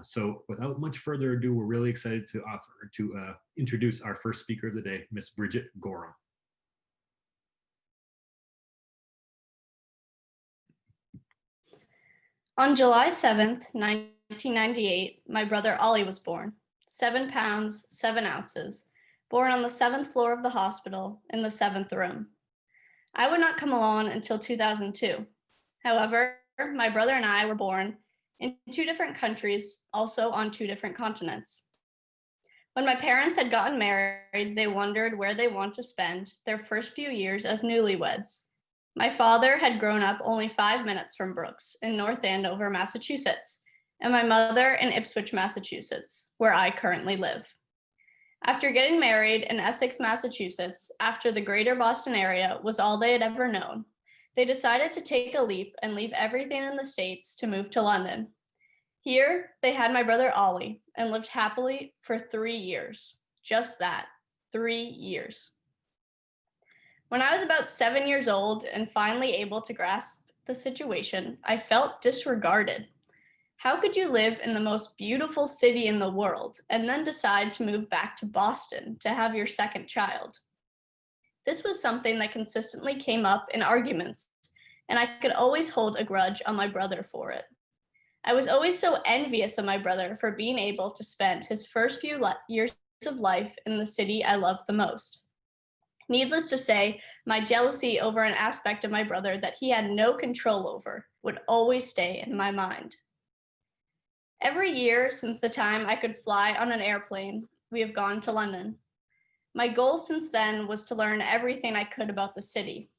So without much further ado, we're really excited to introduce our first speaker of the day, Miss Brigitte Gorham. On July 7th, 1998, my brother Ollie was born, 7 pounds, 7 ounces, born on the 7th floor of the hospital in the 7th room. I would not come along until 2002. However, my brother and I were born in 2 different countries, also on 2 different continents. When my parents had gotten married, they wondered where they want to spend their first few years as newlyweds. My father had grown up only 5 minutes from Brooks in North Andover, Massachusetts, and my mother in Ipswich, Massachusetts, where I currently live. After getting married in Essex, Massachusetts, after the greater Boston area was all they had ever known, they decided to take a leap and leave everything in the States to move to London. Here, they had my brother Ollie and lived happily for 3 years. Just that, 3 years. When I was about 7 years old and finally able to grasp the situation, I felt disregarded. How could you live in the most beautiful city in the world and then decide to move back to Boston to have your second child? This was something that consistently came up in arguments, and I could always hold a grudge on my brother for it. I was always so envious of my brother for being able to spend his first few years of life in the city I loved the most. Needless to say, my jealousy over an aspect of my brother that he had no control over would always stay in my mind. Every year since the time I could fly on an airplane, we have gone to London. My goal since then was to learn everything I could about the city.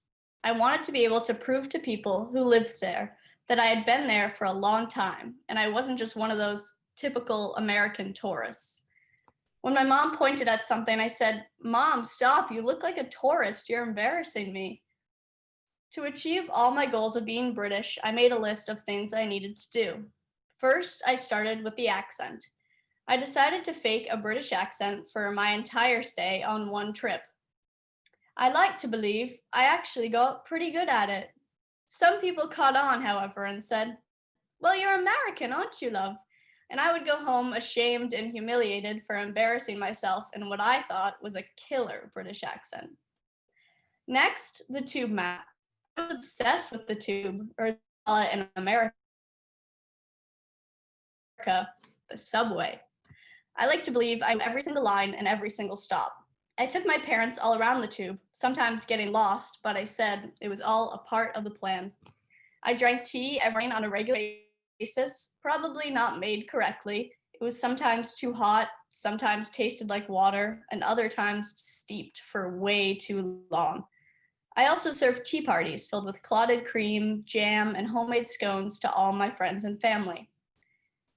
I wanted to be able to prove to people who lived there that I had been there for a long time, and I wasn't just one of those typical American tourists. When my mom pointed at something, I said, "Mom, stop, you look like a tourist, you're embarrassing me." To achieve all my goals of being British, I made a list of things I needed to do. First, I started with the accent. I decided to fake a British accent for my entire stay on one trip. I like to believe I actually got pretty good at it. Some people caught on, however, and said, "Well, you're American, aren't you, love?" And I would go home ashamed and humiliated for embarrassing myself in what I thought was a killer British accent. Next, the tube map. I was obsessed with the tube, or as they call it in America, the subway. I like to believe I knew every single line and every single stop. I took my parents all around the tube, sometimes getting lost, but I said it was all a part of the plan. I drank tea every morning on a regular basis, probably not made correctly. It was sometimes too hot, sometimes tasted like water, and other times steeped for way too long. I also served tea parties filled with clotted cream, jam, and homemade scones to all my friends and family.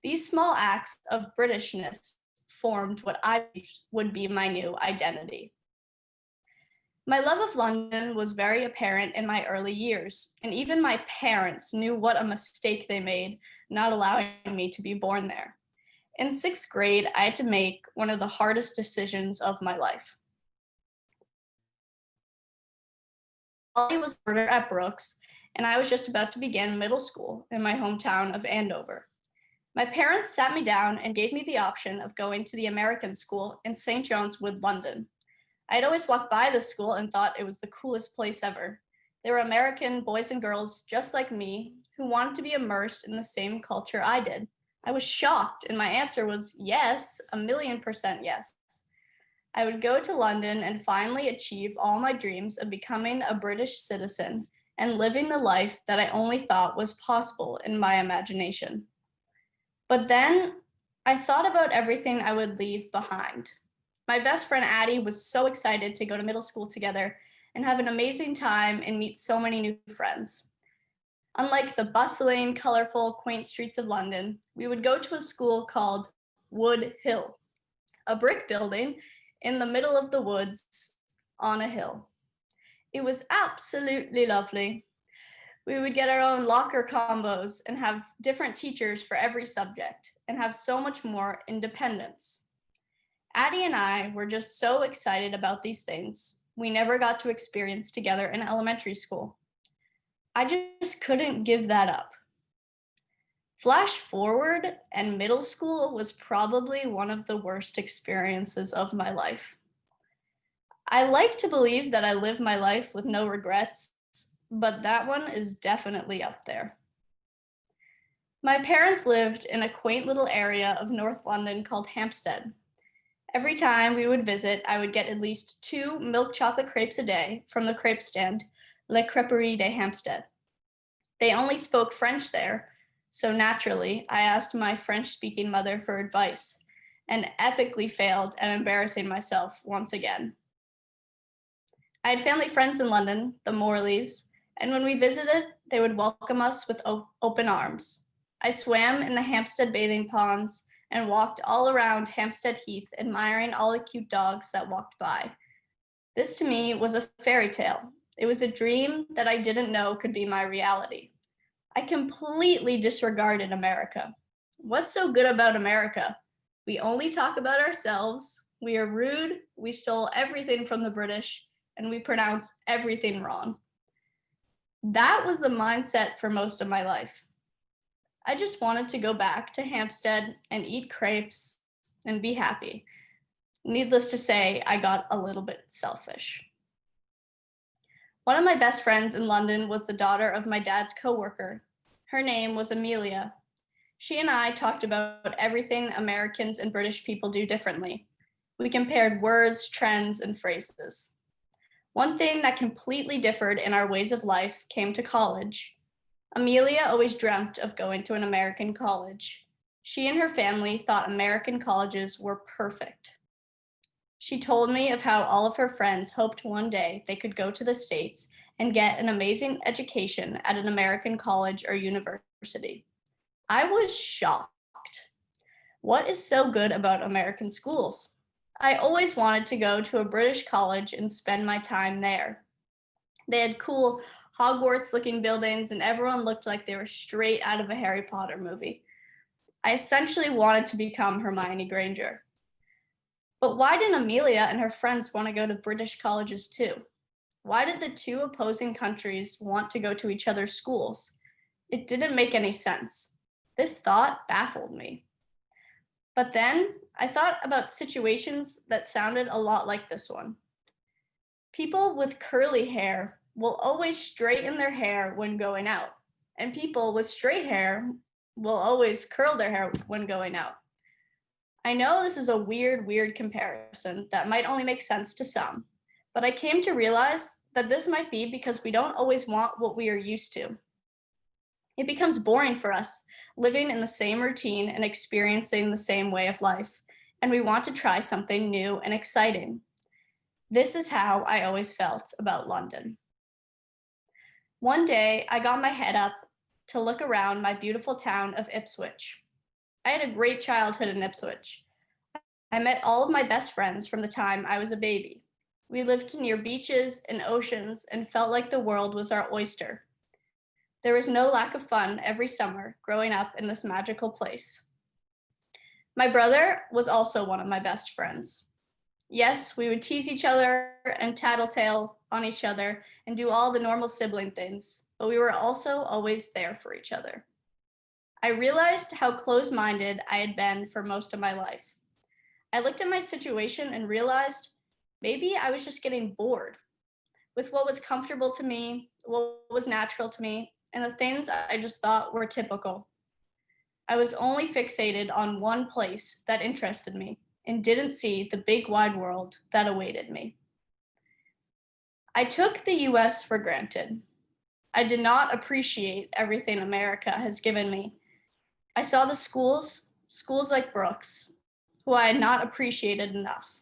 These small acts of Britishness formed what I believed would be my new identity. My love of London was very apparent in my early years, and even my parents knew what a mistake they made not allowing me to be born there. In 6th grade, I had to make one of the hardest decisions of my life. Ollie was born at Brooks, and I was just about to begin middle school in my hometown of Andover. My parents sat me down and gave me the option of going to the American school in St. John's Wood, London. I'd always walked by the school and thought it was the coolest place ever. There were American boys and girls just like me who wanted to be immersed in the same culture I did. I was shocked, and my answer was yes, 1,000,000% yes. I would go to London and finally achieve all my dreams of becoming a British citizen and living the life that I only thought was possible in my imagination. But then I thought about everything I would leave behind. My best friend Addie was so excited to go to middle school together and have an amazing time and meet so many new friends. Unlike the bustling, colorful, quaint streets of London, we would go to a school called Wood Hill, a brick building in the middle of the woods on a hill. It was absolutely lovely. We would get our own locker combos and have different teachers for every subject and have so much more independence. Addie and I were just so excited about these things we never got to experience together in elementary school. I just couldn't give that up. Flash forward, and middle school was probably one of the worst experiences of my life. I like to believe that I live my life with no regrets, but that one is definitely up there. My parents lived in a quaint little area of North London called Hampstead. Every time we would visit, I would get at least two milk chocolate crepes a day from the crepe stand, Le Crêperie de Hampstead. They only spoke French there, so naturally, I asked my French speaking mother for advice and epically failed at embarrassing myself once again. I had family friends in London, the Morleys, and when we visited, they would welcome us with open arms. I swam in the Hampstead bathing ponds and walked all around Hampstead Heath, admiring all the cute dogs that walked by. This to me was a fairy tale. It was a dream that I didn't know could be my reality. I completely disregarded America. What's so good about America? We only talk about ourselves, we are rude, we stole everything from the British, and we pronounce everything wrong. That was the mindset for most of my life. I just wanted to go back to Hampstead and eat crepes and be happy. Needless to say, I got a little bit selfish. One of my best friends in London was the daughter of my dad's coworker. Her name was Amelia. She and I talked about everything Americans and British people do differently. We compared words, trends, and phrases. One thing that completely differed in our ways of life came to college. Amelia always dreamt of going to an American college. She and her family thought American colleges were perfect. She told me of how all of her friends hoped one day they could go to the States and get an amazing education at an American college or university. I was shocked. What is so good about American schools? I always wanted to go to a British college and spend my time there. They had cool Hogwarts looking buildings, and everyone looked like they were straight out of a Harry Potter movie. I essentially wanted to become Hermione Granger. But why didn't Amelia and her friends want to go to British colleges too? Why did the two opposing countries want to go to each other's schools? It didn't make any sense. This thought baffled me. But then I thought about situations that sounded a lot like this one. People with curly hair will always straighten their hair when going out, and people with straight hair will always curl their hair when going out. I know this is a weird comparison that might only make sense to some, but I came to realize that this might be because we don't always want what we are used to. It becomes boring for us, living in the same routine and experiencing the same way of life, and we want to try something new and exciting. This is how I always felt about London. One day, I got my head up to look around my beautiful town of Ipswich. I had a great childhood in Ipswich. I met all of my best friends from the time I was a baby. We lived near beaches and oceans and felt like the world was our oyster. There was no lack of fun every summer growing up in this magical place. My brother was also one of my best friends. Yes, we would tease each other and tattletale on each other and do all the normal sibling things, but we were also always there for each other. I realized how close-minded I had been for most of my life. I looked at my situation and realized maybe I was just getting bored with what was comfortable to me, what was natural to me, and the things I just thought were typical. I was only fixated on one place that interested me and didn't see the big wide world that awaited me. I took the US for granted. I did not appreciate everything America has given me. I saw the schools like Brooks, who I had not appreciated enough.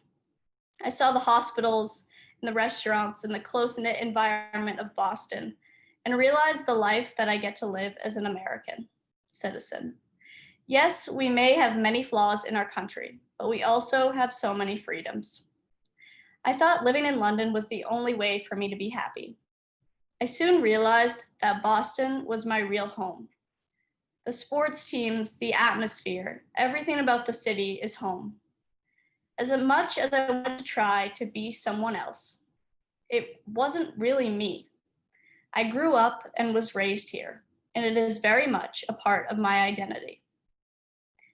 I saw the hospitals and the restaurants and the close-knit environment of Boston and realized the life that I get to live as an American citizen. Yes, we may have many flaws in our country, but we also have so many freedoms. I thought living in London was the only way for me to be happy. I soon realized that Boston was my real home. The sports teams, the atmosphere, everything about the city is home. As much as I wanted to try to be someone else, it wasn't really me. I grew up and was raised here. and it is very much a part of my identity.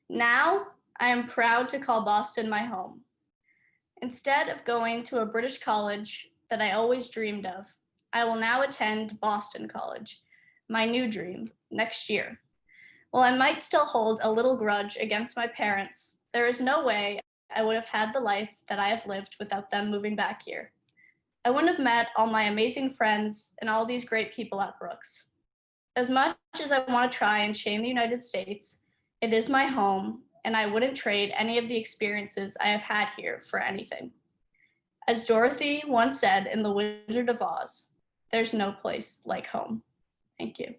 Now, I am proud to call Boston my home. Instead of going to a British college that I always dreamed of, I will now attend Boston College, my new dream, next year. While I might still hold a little grudge against my parents, there is no way I would have had the life that I have lived without them moving back here. I wouldn't have met all my amazing friends and all these great people at Brooks. As much as I want to try and shame the United States, it is my home, and I wouldn't trade any of the experiences I have had here for anything. As Dorothy once said in The Wizard of Oz, there's no place like home. Thank you.